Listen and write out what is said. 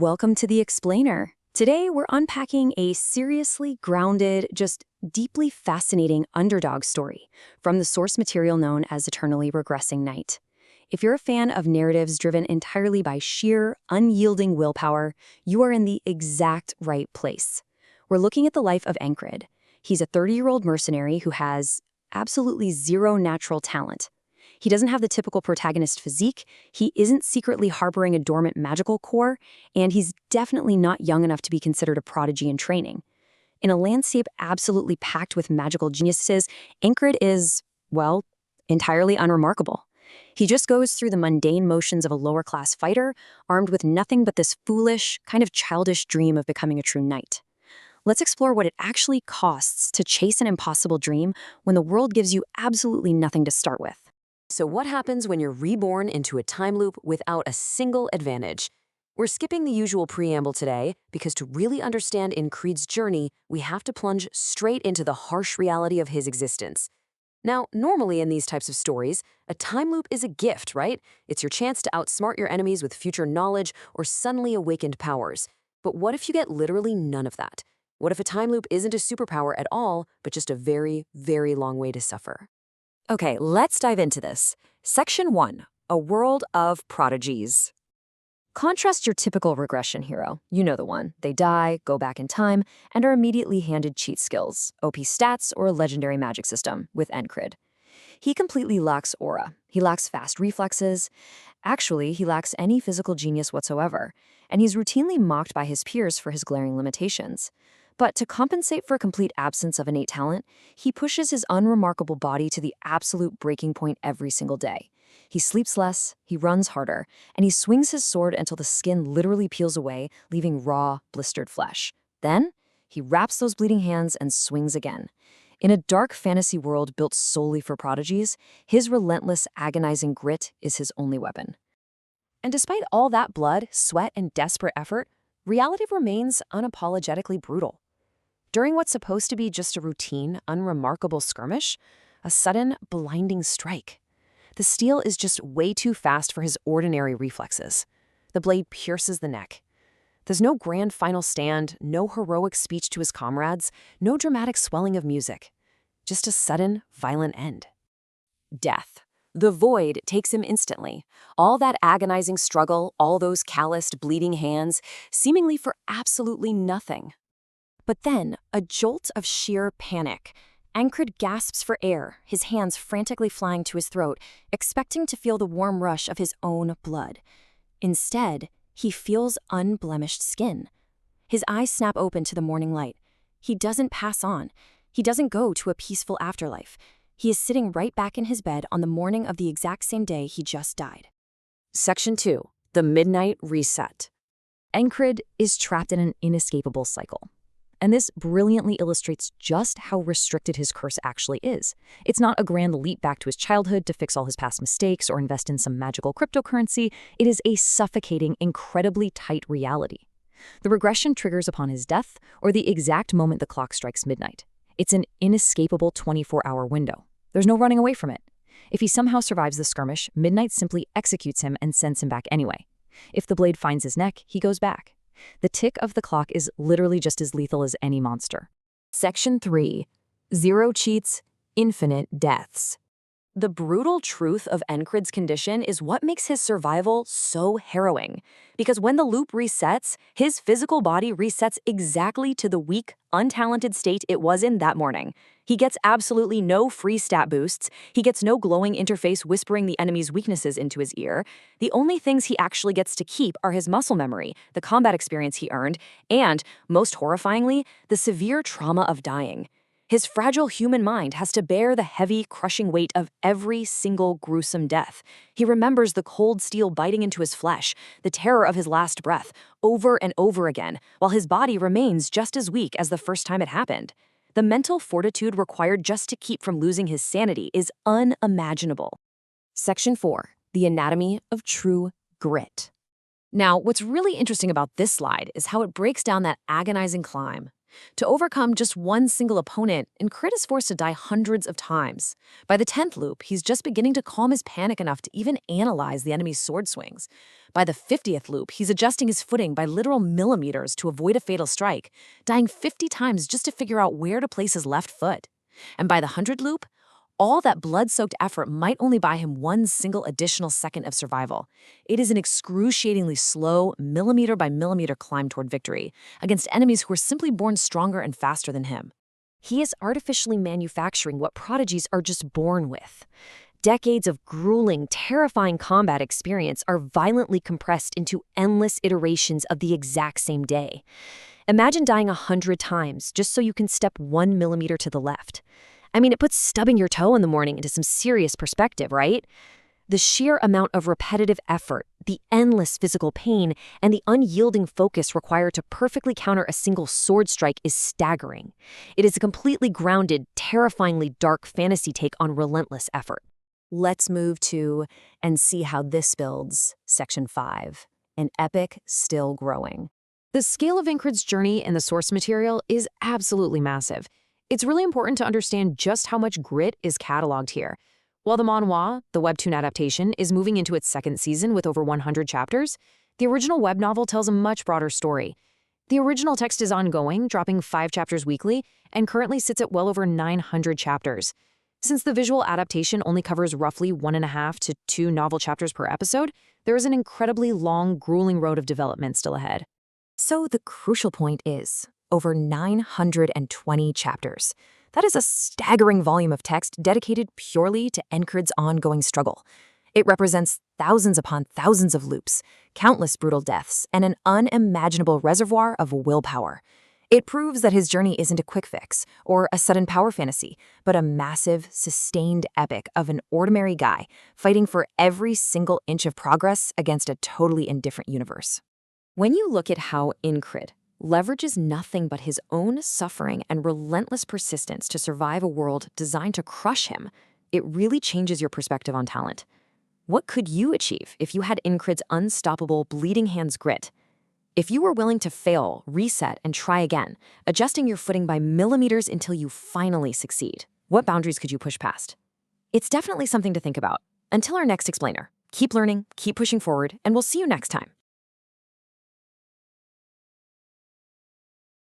Welcome to The Explainer. Today, we're unpacking a seriously grounded, just deeply fascinating underdog story from the source material known as Eternally Regressing Night. If you're a fan of narratives driven entirely by sheer, unyielding willpower, you are in the exact right place. We're looking at the life of Enkrid. He's a 30-year-old mercenary who has absolutely zero natural talent. He doesn't have the typical protagonist physique, he isn't secretly harboring a dormant magical core, and he's definitely not young enough to be considered a prodigy in training. In a landscape absolutely packed with magical geniuses, Encrid is, well, entirely unremarkable. He just goes through the mundane motions of a lower-class fighter, armed with nothing but this foolish, kind of childish dream of becoming a true knight. Let's explore what it actually costs to chase an impossible dream when the world gives you absolutely nothing to start with. So what happens when you're reborn into a time loop without a single advantage? We're skipping the usual preamble today because to really understand Encrid's journey, we have to plunge straight into the harsh reality of his existence. Now, normally in these types of stories, a time loop is a gift, right? It's your chance to outsmart your enemies with future knowledge or suddenly awakened powers. But what if you get literally none of that? What if a time loop isn't a superpower at all, but just a very, very long way to suffer? Okay, let's dive into this. Section 1, a world of prodigies. Contrast your typical regression hero. You know the one. They die, go back in time, and are immediately handed cheat skills, OP stats, or a legendary magic system with Encrid. He completely lacks aura. He lacks fast reflexes. Actually, he lacks any physical genius whatsoever, and he's routinely mocked by his peers for his glaring limitations. But to compensate for a complete absence of innate talent, he pushes his unremarkable body to the absolute breaking point every single day. He sleeps less, he runs harder, and he swings his sword until the skin literally peels away, leaving raw, blistered flesh. Then, he wraps those bleeding hands and swings again. In a dark fantasy world built solely for prodigies, his relentless, agonizing grit is his only weapon. And despite all that blood, sweat, and desperate effort, reality remains unapologetically brutal. During what's supposed to be just a routine, unremarkable skirmish, a sudden, blinding strike. The steel is just way too fast for his ordinary reflexes. The blade pierces the neck. There's no grand final stand, no heroic speech to his comrades, no dramatic swelling of music. Just a sudden, violent end. Death. The void takes him instantly. All that agonizing struggle, all those calloused, bleeding hands, seemingly for absolutely nothing. But then, a jolt of sheer panic. Encrid gasps for air, his hands frantically flying to his throat, expecting to feel the warm rush of his own blood. Instead, he feels unblemished skin. His eyes snap open to the morning light. He doesn't pass on. He doesn't go to a peaceful afterlife. He is sitting right back in his bed on the morning of the exact same day he just died. Section 2. The Midnight Reset. Encrid is trapped in an inescapable cycle. And this brilliantly illustrates just how restricted his curse actually is. It's not a grand leap back to his childhood to fix all his past mistakes or invest in some magical cryptocurrency. It is a suffocating, incredibly tight reality. The regression triggers upon his death or the exact moment the clock strikes midnight. It's an inescapable 24-hour window. There's no running away from it. If he somehow survives the skirmish, midnight simply executes him and sends him back anyway. If the blade finds his neck, he goes back. The tick of the clock is literally just as lethal as any monster. Section 3. Zero cheats, infinite deaths. The brutal truth of Encrid's condition is what makes his survival so harrowing. Because when the loop resets, his physical body resets exactly to the weak, untalented state it was in that morning. He gets absolutely no free stat boosts. He gets no glowing interface whispering the enemy's weaknesses into his ear. The only things he actually gets to keep are his muscle memory, the combat experience he earned, and, most horrifyingly, the severe trauma of dying. His fragile human mind has to bear the heavy, crushing weight of every single gruesome death. He remembers the cold steel biting into his flesh, the terror of his last breath, over and over again, while his body remains just as weak as the first time it happened. The mental fortitude required just to keep from losing his sanity is unimaginable. Section 4. The Anatomy of True Grit. Now, what's really interesting about this slide is how it breaks down that agonizing climb. To overcome just one single opponent, Enkrid is forced to die hundreds of times. By the 10th loop, he's just beginning to calm his panic enough to even analyze the enemy's sword swings. By the 50th loop, he's adjusting his footing by literal millimeters to avoid a fatal strike, dying 50 times just to figure out where to place his left foot. And by the 100th loop, all that blood-soaked effort might only buy him one single additional second of survival. It is an excruciatingly slow, millimeter-by-millimeter climb toward victory against enemies who are simply born stronger and faster than him. He is artificially manufacturing what prodigies are just born with. Decades of grueling, terrifying combat experience are violently compressed into endless iterations of the exact same day. Imagine dying 100 times just so you can step 1 millimeter to the left. I mean, it puts stubbing your toe in the morning into some serious perspective, right? The sheer amount of repetitive effort, the endless physical pain, and the unyielding focus required to perfectly counter a single sword strike is staggering. It is a completely grounded, terrifyingly dark fantasy take on relentless effort. Let's move to and see how this builds, Section 5, an epic still growing. The scale of Enkrid's journey in the source material is absolutely massive. It's really important to understand just how much grit is cataloged here. While the Manhwa, the webtoon adaptation, is moving into its second season with over 100 chapters, the original web novel tells a much broader story. The original text is ongoing, dropping 5 chapters weekly, and currently sits at well over 900 chapters. Since the visual adaptation only covers roughly 1.5 to 2 novel chapters per episode, there is an incredibly long, grueling road of development still ahead. So the crucial point is, over 920 chapters. That is a staggering volume of text dedicated purely to Enkrid's ongoing struggle. It represents thousands upon thousands of loops, countless brutal deaths, and an unimaginable reservoir of willpower. It proves that his journey isn't a quick fix or a sudden power fantasy, but a massive, sustained epic of an ordinary guy fighting for every single inch of progress against a totally indifferent universe. When you look at how Enkrid leverages nothing but his own suffering and relentless persistence to survive a world designed to crush him, it really changes your perspective on talent. What could you achieve if you had Enkrid's unstoppable, bleeding hands grit? If you were willing to fail, reset, and try again, adjusting your footing by millimeters until you finally succeed, what boundaries could you push past? It's definitely something to think about. Until our next explainer, keep learning, keep pushing forward, and we'll see you next time.